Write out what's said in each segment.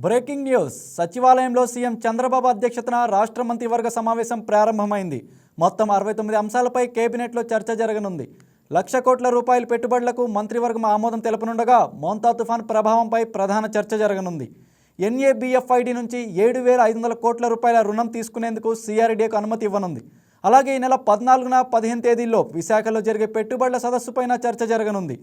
Breaking news. సచివాలయంలో CM Chandrababu అధ్యక్షతన రాష్ట్ర మంత్రివర్గ సమావేశం ప్రారంభమైంది. మొత్తం 69 అంశాలపై కేబినెట్లో చర్చ జరగనుంది. 1,00,000 కోట్ల రూపాయల పెట్టుబడులకు మంత్రివర్గం ఆమోదం తెలపనుండగా మోంతా తుఫాన్ ప్రభావంపై ప్రధాన చర్చ జరగనుంది. ఎన్ఏబిఎఫ్ఐడి నుంచి 7,500 కోట్ల రూపాయల రుణం తీసుకునేందుకు సిఆర్డీఏకు అనుమతి ఇవ్వనుంది. అలాగే ఈ నెల 14న 15 తేదీల్లో విశాఖలో జరిగే పెట్టుబడుల సదస్సుపైన చర్చ జరగనుంది.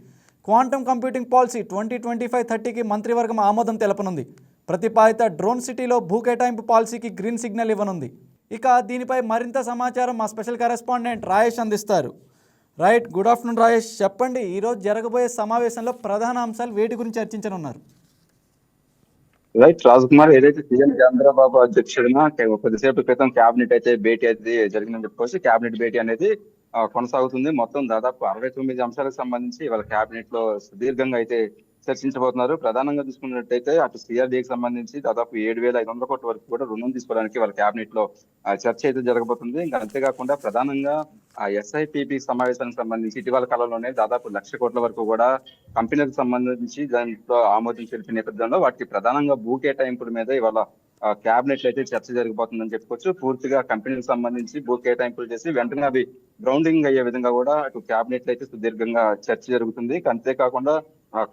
క్వాంటమ్ కంప్యూటింగ్ పాలసీ 2025-30కి మంత్రివర్గం ఆమోదం తెలపనుంది. ప్రతిపాదిత డ్రోన్ సిటీలో భూ కేటాయింపు పాలసీకి గ్రీన్ సిగ్నల్ ఇవ్వనుంది. ఇక దీనిపై మరింత సమాచారం మా స్పెషల్ కరెస్పాండెంట్ రాయేష్ అందిస్తారు. Right, good afternoon Rayesh. చెప్పండి, ఈరోజు జరగబోయే సమావేశంలో ప్రధాన అంశాలు వేటి గురించి చర్చించనున్నారు? రైట్ రాజ్ కుమార్, ఏదైతే సీఎం చంద్రబాబు అధ్యక్షుడిన కొద్దిసేపు క్రితం కేబినెట్ అయితే భేటీ అయితే జరిగిందని చెప్పుకోవచ్చు. కేబినెట్ భేటీ అనేది కొనసాగుతుంది. మొత్తం దాదాపు 69 అంశాలకు సంబంధించి ఇవాళ కేబినెట్ లో సుదీర్ఘంగా అయితే చర్చించబోతున్నారు. ప్రధానంగా చూసుకున్నట్టయితే అటు సిఆర్డీకి సంబంధించి దాదాపు 7,500 కోట్ల వరకు కూడా రుణం తీసుకోవడానికి వాళ్ళ కేబినెట్ లో చర్చ అయితే జరగబోతుంది. ఇంకా అంతేకాకుండా ప్రధానంగా ఆ ఎస్ఐపిపి సమావేశానికి సంబంధించి ఇటీవల కాలంలోనే దాదాపు 1,00,000 కోట్ల వరకు కూడా కంపెనీలకు సంబంధించి దాంట్లో ఆమోదం తెలిపిన నేపథ్యంలో వాటికి ప్రధానంగా భూ కేటాయింపుల మీద ఇవాళ కేబినెట్ అయితే చర్చ జరిగిపోతుందని చెప్పుకోవచ్చు. పూర్తిగా కంపెనీలకు సంబంధించి భూ కేటాయింపులు చేసి వెంటనే అవి గ్రౌండింగ్ అయ్యే విధంగా కూడా అటు కేబినెట్ అయితే సుదీర్ఘంగా చర్చ జరుగుతుంది. అంతేకాకుండా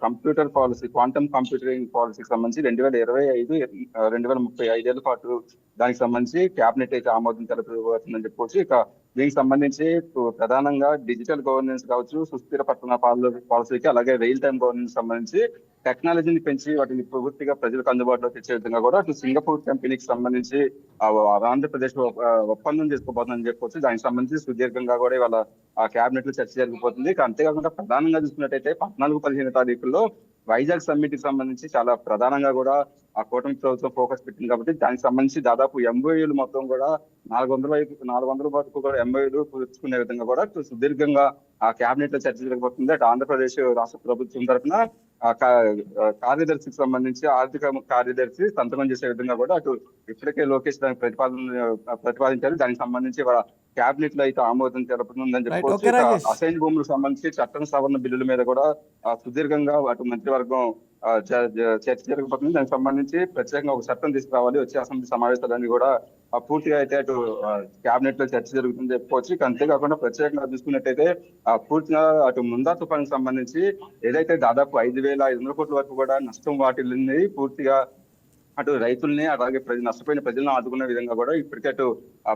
కంప్యూటర్ పాలసీ, క్వాంటమ్ కంప్యూటరింగ్ పాలసీకి సంబంధించి 2025 2035 పాటు దానికి సంబంధించి కేబినెట్ అయితే ఆమోదం తెలపబోతుందని చెప్పుకోవచ్చు. ఇక దీనికి సంబంధించి ప్రధానంగా డిజిటల్ గవర్నెన్స్ కావచ్చు, సుస్థిర పట్టణ పాలసీకి, అలాగే రియల్ టైమ్ గవర్నెన్స్ సంబంధించి టెక్నాలజీని పెంచి వాటిని పూర్తిగా ప్రజలకు అందుబాటులో తెచ్చే విధంగా కూడా అటు సింగపూర్ కంపెనీకి సంబంధించి ఆంధ్రప్రదేశ్ ఒప్పందం చేసుకోబోతుందని చెప్పుకోవచ్చు. దానికి సంబంధించి సుదీర్ఘంగా కూడా ఇవాళ ఆ కేబినెట్ లో చర్చ జరిగిపోతుంది. అంతేకాకుండా ప్రధానంగా చూసుకున్నట్టయితే 14-15 తారీఖుల్లో వైజాగ్ సమ్మిట్ కి సంబంధించి చాలా ప్రధానంగా కూడా ఆ కూటమి ప్రభుత్వం ఫోకస్ పెట్టింది కాబట్టి దానికి సంబంధించి దాదాపు ఎంఓయూలు మొత్తం కూడా 400 వరకు కూడా ఎంఓయూలు కుదుర్చుకునే విధంగా కూడా సుదీర్ఘంగా ఆ కేబినెట్ లో చర్చ జరగబోతుంది. అటు ఆంధ్రప్రదేశ్ రాష్ట్ర ప్రభుత్వం తరఫున కార్యదర్శికి సంబంధించి ఆర్థిక కార్యదర్శి సంతకం చేసే విధంగా కూడా అటు ఇప్పటికే లోకేష్ దానికి ప్రతిపాదించారు. దానికి సంబంధించి కేబినెట్ లో అయితే ఆమోదం తెలపనుందని చెప్పుకోవచ్చు. అసైన్ భూములకు సంబంధించి చట్టం సవరణ బిల్లుల మీద కూడా సుదీర్ఘంగా అటు మంత్రివర్గం చర్చ జరగబోతుంది. దానికి సంబంధించి ప్రత్యేకంగా ఒక చట్టం తీసుకురావాలి. వచ్చే అసెంబ్లీ సమావేశాలన్నీ కూడా పూర్తిగా అయితే అటు కేబినెట్ లో చర్చ జరుగుతుందని చెప్పుకోవచ్చు. అంతేకాకుండా ప్రత్యేకంగా చూసుకున్నట్టయితే పూర్తిగా అటు ముందా తుఫాన్ సంబంధించి ఏదైతే దాదాపు 5,500 కోట్ల వరకు కూడా నష్టం వాటిల్లింది. పూర్తిగా అటు రైతుల్ని అలాగే నష్టపోయిన ప్రజలను ఆదుకునే విధంగా కూడా ఇప్పటికే అటు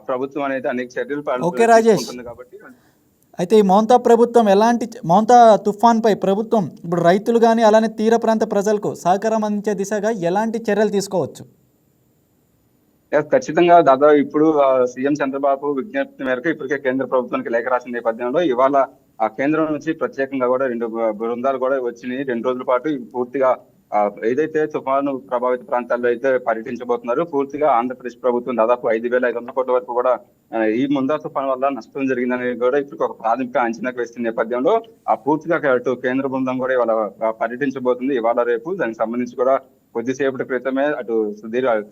ప్రభుత్వం అనేది అనేక చర్యలు పాల్గొంటుంది. కాబట్టి అయితే ఈ మోంతా తుఫాన్ పై ప్రభుత్వం ఇప్పుడు రైతులు కానీ అలానే తీర ప్రాంత ప్రజలకు సహకారం అందించే దిశగా ఎలాంటి చర్యలు తీసుకోవచ్చు? ఖచ్చితంగా దాదాపు ఇప్పుడు సీఎం చంద్రబాబు విజ్ఞప్తి మేరకు ఇప్పటికే కేంద్ర ప్రభుత్వానికి లేఖ రాసిన నేపథ్యంలో ఇవాళ ఆ కేంద్రం నుంచి ప్రత్యేకంగా కూడా 2 బృందాలు కూడా వచ్చినాయి. 2 రోజుల పాటు పూర్తిగా ఏదైతే తుఫాను ప్రభావిత ప్రాంతాల్లో అయితే పర్యటించబోతున్నారు. పూర్తిగా ఆంధ్రప్రదేశ్ ప్రభుత్వం దాదాపు 5,500 కోట్ల వరకు కూడా ఈ ముందా తుఫాను వల్ల నష్టం జరిగిందని కూడా ఇప్పుడు ఒక ప్రాథమిక అంచనాకు వేస్తున్న నేపథ్యంలో పూర్తిగా అటు కేంద్ర బృందం కూడా ఇవాళ పర్యటించబోతుంది ఇవాళ రేపు. దానికి సంబంధించి కూడా కొద్దిసేపటి క్రితమే అటు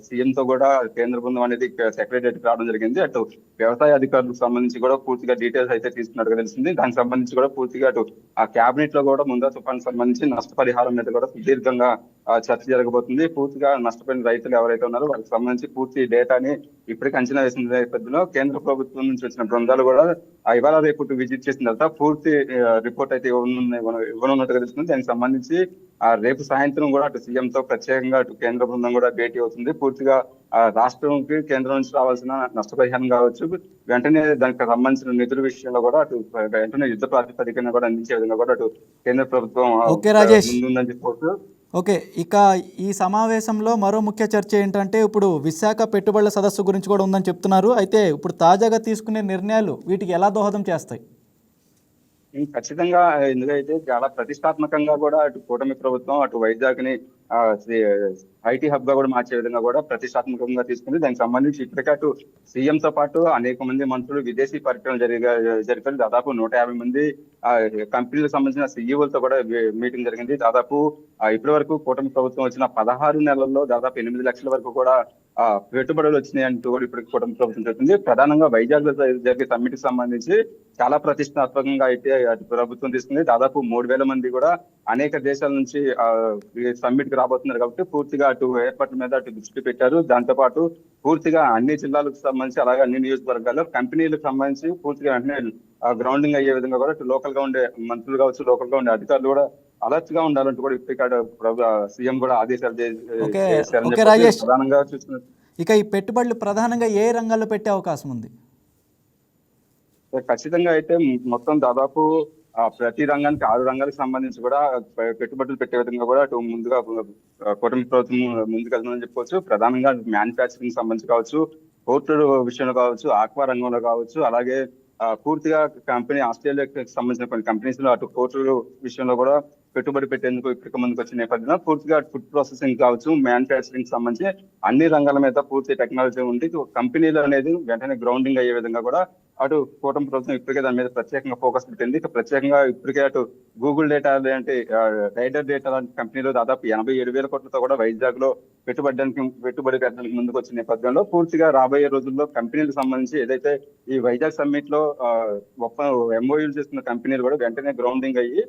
సీఎం తో కూడా కేంద్ర బృందం అనేది సెక్రటరియట్ రావడం జరిగింది. అటు వ్యవసాయ అధికారులకు సంబంధించి కూడా పూర్తిగా డీటెయిల్స్ అయితే తీసుకున్నట్టుగా తెలిసింది. దానికి సంబంధించి కూడా పూర్తిగా అటు ఆ కేబినెట్ లో కూడా ముందా తుఫాన్ సంబంధించి నష్టపరిహారం మీద కూడా సుదీర్ఘంగా చర్చ జరగబోతుంది. పూర్తిగా నష్టపోయిన రైతులు ఎవరైతే ఉన్నారో వాళ్ళకి సంబంధించి పూర్తి డేటాని ఇప్పటికీ అంచనా వేసిన నేపథ్యంలో కేంద్ర ప్రభుత్వం నుంచి వచ్చిన బృందాలు కూడా ఇవాళ రేపు విజిట్ చేసిన తర్వాత పూర్తి రిపోర్ట్ అయితే ఇవ్వనున్నట్టుగా తెలుస్తుంది. దానికి సంబంధించి రేపు సాయంత్రం కూడా అటు సీఎం తో ప్రత్యేకంగా అటు కేంద్ర బృందం కూడా భేటీ అవుతుంది. పూర్తిగా రాష్ట్రంకి కేంద్రం నుంచి రావాల్సిన నష్టపరిహారం కావచ్చు, వెంటనే దానికి సంబంధించిన నిధుల విషయంలో కూడా అటు వెంటనే యుద్ధ ప్రాతిపదికన కూడా అందించే విధంగా కూడా అటు కేంద్ర ప్రభుత్వం ముందుందని చెప్పుకోవచ్చు. ఓకే, ఇక ఈ సమావేశంలో మరో ముఖ్య చర్చ ఏంటంటే ఇప్పుడు విశాఖ పెట్టుబడుల సదస్సు గురించి కూడా ఉందని చెప్తున్నారు. అయితే ఇప్పుడు తాజాగా తీసుకునే నిర్ణయాలు వీటికి ఎలా దోహదం చేస్తాయి? ఖచ్చితంగా ఎందుకైతే చాలా ప్రతిష్టాత్మకంగా కూడా అటు కూటమి ప్రభుత్వం అటు వైజాగ్ ని ఐటీ హబ్ గా కూడా మార్చే విధంగా కూడా ప్రతిష్టాత్మకంగా తీసుకుంది. దానికి సంబంధించి ఇప్పటికే అటు సీఎం తో పాటు అనేక మంది మంత్రులు విదేశీ పర్యటనలు జరిపారు. దాదాపు 150 మంది కంపెనీలకు సంబంధించిన సీఈఓలతో కూడా మీటింగ్ జరిగింది. దాదాపు ఇప్పటి వరకు కూటమి ప్రభుత్వం వచ్చిన 16 నెలల్లో దాదాపు 8 లక్షల వరకు కూడా పెట్టుబడులు వచ్చినాయి అంటూ కూడా ఇప్పటికి కూటమి ప్రభుత్వం చెప్తుంది. ప్రధానంగా వైజాగ్ లో జరిగే సమ్మిట్ కి సంబంధించి చాలా ప్రతిష్టాత్మకంగా అయితే అటు ప్రభుత్వం తీసుకుంది. దాదాపు 3,000 మంది కూడా అనేక దేశాల నుంచి సమ్మిట్ కి రాబోతున్నారు కాబట్టి పూర్తిగా అటు ఏర్పాట్ల మీద అటు దృష్టి పెట్టారు. దాంతో పాటు పూర్తిగా అన్ని జిల్లాలకు సంబంధించి అలాగే అన్ని నియోజకవర్గాల్లో కంపెనీలకు సంబంధించి పూర్తిగా వెంటనే గ్రౌండింగ్ అయ్యే విధంగా కూడా ఇటు లోకల్ గా ఉండే మంత్రులు కావచ్చు, లోకల్ గా ఉండే అధికారులు కూడా అలర్ట్ గా ఉండాలంటూ కూడా ఇక్కడ సీఎం కూడా ఆదేశాలు ఓకే చేశారని ఓకే చెప్పి రాజేష్, ప్రధానంగా చూస్తున్నారు. ఇక ఈ పెట్టుబడులు ప్రధానంగా ఏ రంగాల్లో పెట్టే అవకాశం ఉంది? ఖచ్చితంగా అయితే మొత్తం దాదాపు ప్రతి రంగానికి 6 రంగాలకు సంబంధించి కూడా పెట్టుబడులు పెట్టే విధంగా కూడా అటు ముందుగా కూటమి ప్రభుత్వం ముందుకెళ్తుందని చెప్పుకోవచ్చు. ప్రధానంగా మ్యానుఫ్యాక్చరింగ్ సంబంధించి కావచ్చు, పోర్టుల విషయంలో కావచ్చు, ఆక్వా రంగంలో కావచ్చు, అలాగే పూర్తిగా కంపెనీ ఆస్ట్రేలియాకి సంబంధించిన కొన్ని కంపెనీస్ లో అటు పోర్టుల విషయంలో కూడా పెట్టుబడి పెట్టేందుకు ఇప్పటికి ముందుకు వచ్చిన నేపథ్యంలో పూర్తిగా ఫుడ్ ప్రాసెసింగ్ కావచ్చు, మ్యానుఫ్యాక్చరింగ్ సంబంధించి అన్ని రంగాల మీద పూర్తి టెక్నాలజీ ఉండి కంపెనీలు అనేది వెంటనే గ్రౌండింగ్ అయ్యే విధంగా కూడా అటు కూటమి ప్రభుత్వం ఇప్పటికే దాని మీద ప్రత్యేకంగా ఫోకస్ పెట్టింది. ప్రత్యేకంగా ఇప్పటికే అటు గూగుల్ డేటా అంటే రైడర్ డేటా లాంటి కంపెనీలు దాదాపు 87,000 కోట్లతో కూడా వైజాగ్ లో పెట్టుబడి పెట్టడానికి ముందుకు వచ్చిన నేపథ్యంలో పూర్తిగా రాబోయే రోజుల్లో కంపెనీలకు సంబంధించి ఏదైతే ఈ వైజాగ్ సమ్మిట్ లో ఎంఓయూలు చేస్తున్న కంపెనీలు కూడా వెంటనే గ్రౌండింగ్ అయ్యి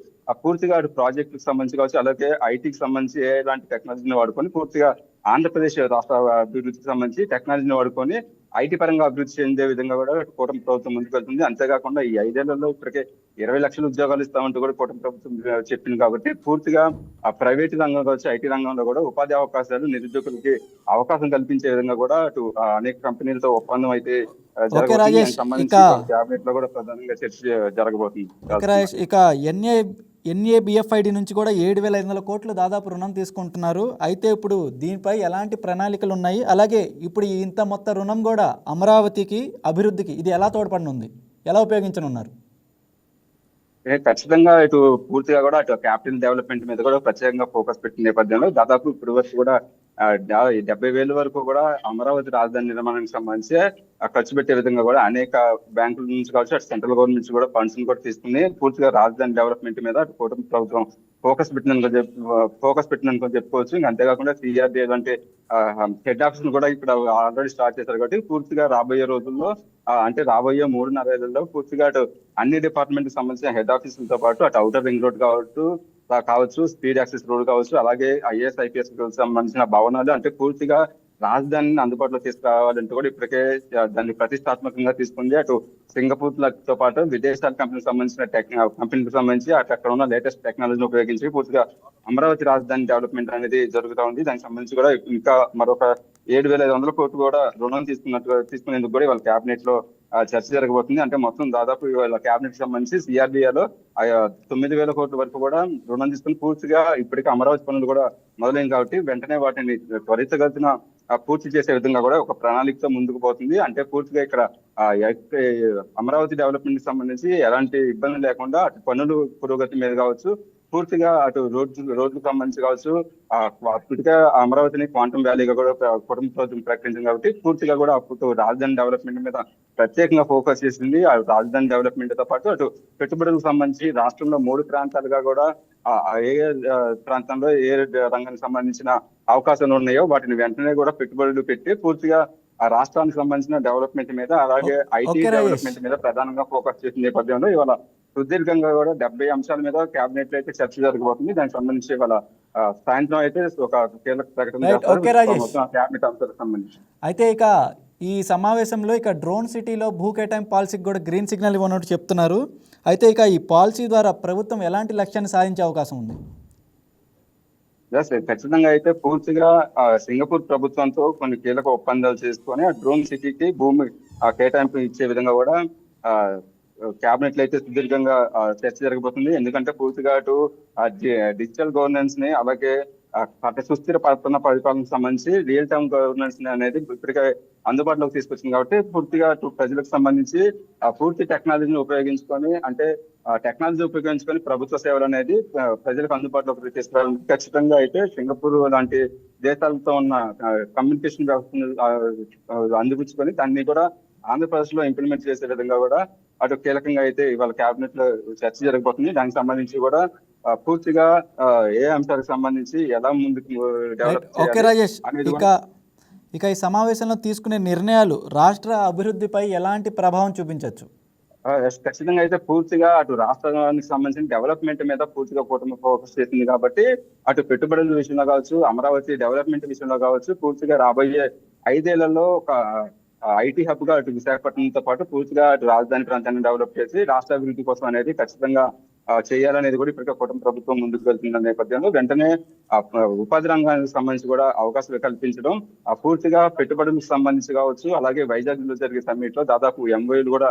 పూర్తిగా అటు ప్రాజెక్టులకు సంబంధించి కావచ్చు, అలాగే ఐటీకి సంబంధించి ఇలాంటి టెక్నాలజీని వాడుకొని పూర్తిగా ఆంధ్రప్రదేశ్ రాష్ట్ర అభివృద్ధికి సంబంధించి టెక్నాలజీని వాడుకొని ఐటీ పరంగా అభివృద్ధి చెందే విధంగా కూడా కూటమి ప్రభుత్వం ముందుకు వెళ్తుంది. అంతేకాకుండా ఈ 5 ఏళ్లలో ఇప్పటికే 20 లక్షల ఉద్యోగాలు ఇస్తామంటూ కూడా కూటమి ప్రభుత్వం చెప్పింది. కాబట్టి పూర్తిగా ఆ ప్రైవేట్ రంగం కావచ్చు, ఐటీ రంగంలో కూడా ఉపాధి అవకాశాలు నిరుద్యోగులకి అవకాశం కల్పించే విధంగా కూడా అటు అనేక కంపెనీలతో ఒప్పందం అయితే ఓకే రాజేష్, సంబంధించి క్యాబినెట్ లో కూడా ప్రధానంగా చర్చ జరగబోతుంది. ఓకే రాజేష్, ఇక ఎన్ఏబిఎఫ్ఐడి నుంచి కూడా 7,500 కోట్లు దాదాపు రుణం తీసుకుంటున్నారు. అయితే ఇప్పుడు దీనిపై ఎలాంటి ప్రణాళికలు ఉన్నాయి? అలాగే ఇప్పుడు ఇంత మొత్తం రుణం కూడా అమరావతికి అభివృద్ధికి ఇది ఎలా తోడ్పడనుంది, ఎలా ఉపయోగించనున్నారు? ఖచ్చితంగా ఇటు పూర్తిగా కూడా అటు క్యాపిటల్ డెవలప్మెంట్ మీద కూడా ప్రత్యేకంగా ఫోకస్ పెట్టిన నేపథ్యంలో దాదాపు ఇప్పటి వరకు కూడా 70,000 వరకు కూడా అమరావతి రాజధాని నిర్మాణానికి సంబంధించి ఖర్చు పెట్టే విధంగా కూడా అనేక బ్యాంకుల నుంచి కావచ్చు, అటు సెంట్రల్ గవర్నమెంట్ నుంచి కూడా ఫండ్స్ కూడా తీసుకుని పూర్తిగా రాజధాని డెవలప్మెంట్ మీద అటు కూటమి ప్రభుత్వం ఫోకస్ పెట్టిందని చెప్పుకోవచ్చు. ఇంకా అంతేకాకుండా సిఆర్డీ అంటే హెడ్ ఆఫీస్ కూడా ఇక్కడ ఆల్రెడీ స్టార్ట్ చేశారు. కాబట్టి పూర్తిగా రాబోయే రోజుల్లో అంటే రాబోయే 3.5 ఏళ్లలో పూర్తిగా అటు అన్ని డిపార్ట్మెంట్ కి సంబంధించిన హెడ్ ఆఫీసులతో పాటు అటు అవుటర్ రింగ్ రోడ్ కావచ్చు, స్పీడ్ యాక్సెస్ రోడ్ కావచ్చు, అలాగే ఐఏఎస్ ఐపీఎస్ సంబంధించిన భవనాలు అంటే పూర్తిగా రాజధానిని అందుబాటులో తీసుకురావాలంటూ కూడా ఇప్పటికే దాన్ని ప్రతిష్టాత్మకంగా తీసుకుంది. అటు సింగపూర్ తో పాటు విదేశాల కంపెనీకి సంబంధించిన కంపెనీకి సంబంధించి అక్కడ ఉన్న లేటెస్ట్ టెక్నాలజీని ఉపయోగించి పూర్తిగా అమరావతి రాజధాని డెవలప్మెంట్ అనేది జరుగుతూ ఉంది. దానికి సంబంధించి కూడా ఇంకా మరొక 7,500 కోట్లు కూడా రుణం తీసుకునేందుకు కూడా వాళ్ళ క్యాబినెట్ లో చర్చ జరగబోతుంది. అంటే మొత్తం దాదాపు వాళ్ళ క్యాబినెట్ కి సంబంధించి సిఆర్డీఏలో 9,000 కోట్ల వరకు కూడా రుణం తీసుకుని పూర్తిగా ఇప్పటికే అమరావతి పనులు కూడా మొదలైంది. కాబట్టి వెంటనే వాటిని త్వరితగతిన పూర్తి చేసే విధంగా కూడా ఒక ప్రణాళికతో ముందుకు పోతుంది. అంటే పూర్తిగా ఇక్కడ అమరావతి డెవలప్మెంట్ కి సంబంధించి ఎలాంటి ఇబ్బంది లేకుండా అటు పనులు పురోగతి మీద కావచ్చు, పూర్తిగా అటు రోడ్లకు సంబంధించి కావచ్చు, ఇప్పటికే అమరావతిని క్వాంటమ్ వ్యాలీగా కూడా కుటుంబ ప్రభుత్వం ప్రకటించింది. కాబట్టి పూర్తిగా కూడా అప్పుడు రాజధాని డెవలప్మెంట్ మీద ప్రత్యేకంగా ఫోకస్ చేసింది. ఆ రాజధాని డెవలప్మెంట్ తో పాటు అటు పెట్టుబడులకు సంబంధించి రాష్ట్రంలో 3 ప్రాంతాలుగా కూడా ఏ ప్రాంతంలో ఏ రంగానికి సంబంధించిన అవకాశాలు ఉన్నాయో వాటిని వెంటనే కూడా పెట్టుబడులు పెట్టి పూర్తిగా ఆ రాష్ట్రానికి సంబంధించిన డెవలప్మెంట్ మీద అలాగే ఐటీ డెవలప్మెంట్ మీద ప్రధానంగా ఫోకస్ చేసిన నేపథ్యంలో ఇవాళ సుదీర్ఘంగా కూడా 70 అంశాల మీద కేబినెట్ లో అయితే చర్చ జరగబోతుంది. దానికి సంబంధించి ఇవాళ సాయంత్రం అయితే ఒక కీలక ప్రకటన చేస్తారు కేబినెట్ అంశాలకు సంబంధించి. అయితే ఇక ఈ సమావేశంలో ఇక డ్రోన్ సిటీలో భూ కేటాయింపు పాలసీకి కూడా గ్రీన్ సిగ్నల్ ఇవ్వనట్టు చెప్తున్నారు. అయితే ఇక ఈ పాలసీ ద్వారా ప్రభుత్వం ఎలాంటి లక్ష్యాన్ని సాధించే అవకాశం ఉంది? ఖచ్చితంగా అయితే పూర్తిగా సింగపూర్ ప్రభుత్వంతో కొన్ని కీలక ఒప్పందాలు చేసుకొని ఆ డ్రోన్ సిటీకి భూమి కేటాయింపు ఇచ్చే విధంగా కూడా క్యాబినెట్ లో అయితే సుదీర్ఘంగా చర్చ జరగబోతుంది. ఎందుకంటే పూర్తిగా అటు డిజిటల్ గవర్నెన్స్ ని అలాగే సుస్థిర పరిపాలనకు సంబంధించి రియల్ టైమ్ గవర్నెన్స్ అనేది ఇప్పటికే అందుబాటులోకి తీసుకొచ్చింది. కాబట్టి పూర్తిగా అటు ప్రజలకు సంబంధించి పూర్తి టెక్నాలజీని ఉపయోగించుకొని అంటే టెక్నాలజీ ఉపయోగించుకొని ప్రభుత్వ సేవలు అనేది ప్రజలకు అందుబాటులోకి తీసుకురావడానికి ఖచ్చితంగా అయితే సింగపూర్ లాంటి దేశాలతో ఉన్న కమ్యూనికేషన్ వ్యవస్థను అందిపుచ్చుకొని దాన్ని కూడా ఆంధ్రప్రదేశ్ లో ఇంప్లిమెంట్ చేసే విధంగా కూడా అటు కీలకంగా అయితే ఇవాళ కేబినెట్ లో చర్చ జరగబోతుంది. దానికి సంబంధించి కూడా పూర్తిగా ఏ అంశాలకు సంబంధించి ఎలా ముందుకు డెవలప్ చేయాలి. ఇక ఈ సమావేశంలో తీసుకునే నిర్ణయాలు రాష్ట్ర అభివృద్ధిపై ఎలాంటి ప్రభావం చూపించవచ్చు? ఖచ్చితంగా అయితే పూర్తిగా అటు రాష్ట్రానికి సంబంధించిన డెవలప్మెంట్ మీద పూర్తిగా కూటమి ఫోకస్ చేసింది కాబట్టి అటు పెట్టుబడుల విషయంలో కావచ్చు, అమరావతి డెవలప్మెంట్ విషయంలో కావచ్చు, పూర్తిగా రాబోయే 5 ఏళ్లలో ఒక ఐటీ హబ్ గా అటు విశాఖపట్నంతో పాటు పూర్తిగా అటు రాజధాని ప్రాంతాన్ని డెవలప్ చేసి రాష్ట్ర అభివృద్ధి కోసం అనేది ఖచ్చితంగా చేయాలనేది కూడా ఇప్పటికే కూటమి ప్రభుత్వం ముందుకు వెళ్తున్న నేపథ్యంలో వెంటనే ఉపాధి రంగానికి సంబంధించి కూడా అవకాశాలు కల్పించడం, పూర్తిగా పెట్టుబడులకు సంబంధించి కావచ్చు, అలాగే వైజాగ్ లో జరిగే సమ్మిట్ లో దాదాపు ఎంఓయూలు కూడా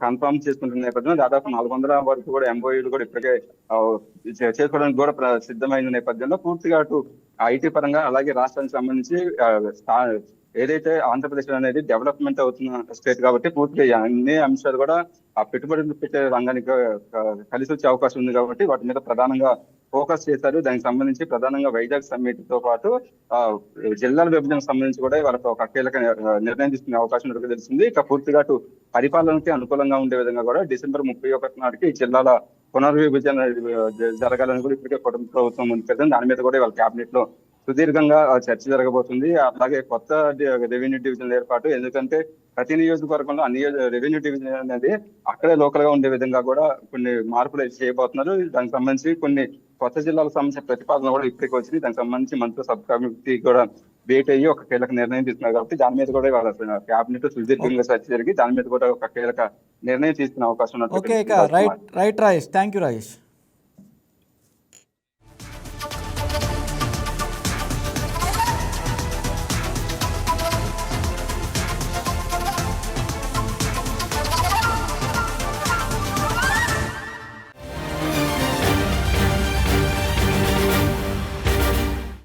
కన్ఫర్మ్ చేసుకుంటున్న నేపథ్యంలో దాదాపు 400 వరకు కూడా ఎంఓయూలు కూడా ఇప్పటికే చేసుకోవడానికి కూడా సిద్ధమైన నేపథ్యంలో పూర్తిగా అటు ఐటీ పరంగా అలాగే రాష్ట్రానికి సంబంధించి ఏదైతే ఆంధ్రప్రదేశ్ అనేది డెవలప్మెంట్ అవుతున్న స్టేట్ కాబట్టి పూర్తిగా అన్ని అంశాలు కూడా ఆ పెట్టుబడులు పెట్టే రంగానికి కలిసి వచ్చే అవకాశం ఉంది కాబట్టి వాటి మీద ప్రధానంగా ఫోకస్ చేశారు. దానికి సంబంధించి ప్రధానంగా వైజాగ్ సమ్మిట్ తో పాటు జిల్లాల విభజనకు సంబంధించి కూడా వాళ్ళకి ఒక కీలక నిర్ణయం తీసుకునే అవకాశం ఉన్నట్టు తెలిసింది. ఇక పూర్తిగా అటు పరిపాలనకి అనుకూలంగా ఉండే విధంగా కూడా డిసెంబర్ 31 నాటికి ఈ జిల్లాల పునర్విభజన జరగాలని కూడా ఇప్పటికే కుటుంబ ప్రభుత్వం ముందుకెళ్తుంది. దాని మీద కూడా వాళ్ళ కేబినెట్ లో సుదీర్ఘంగా చర్చ జరగబోతుంది. అలాగే కొత్త రెవెన్యూ డివిజన్ ఏర్పాటు, ఎందుకంటే ప్రతి నియోజకవర్గంలో అన్ని రెవెన్యూ డివిజన్ అనేది అక్కడే లోకల్ గా ఉండే విధంగా కూడా కొన్ని మార్పులు చేయబోతున్నారు. దానికి సంబంధించి కొన్ని కొత్త జిల్లాలకు సంబంధించిన ప్రతిపాదన కూడా ఇప్పటికి వచ్చింది. దానికి సంబంధించి మంత్రి సబ్ కమిటీ కూడా భేటీ అయ్యి ఒక కీలక నిర్ణయం తీసుకున్నారు కాబట్టి దాని మీద కూడా వాళ్ళ కేబినెట్ సుదీర్ఘంగా చర్చ జరిగి దాని మీద కూడా ఒక కీలక నిర్ణయం తీసుకునే అవకాశం ఓకే, ఉన్నట్టు. Right Rajesh, thank you Rajesh.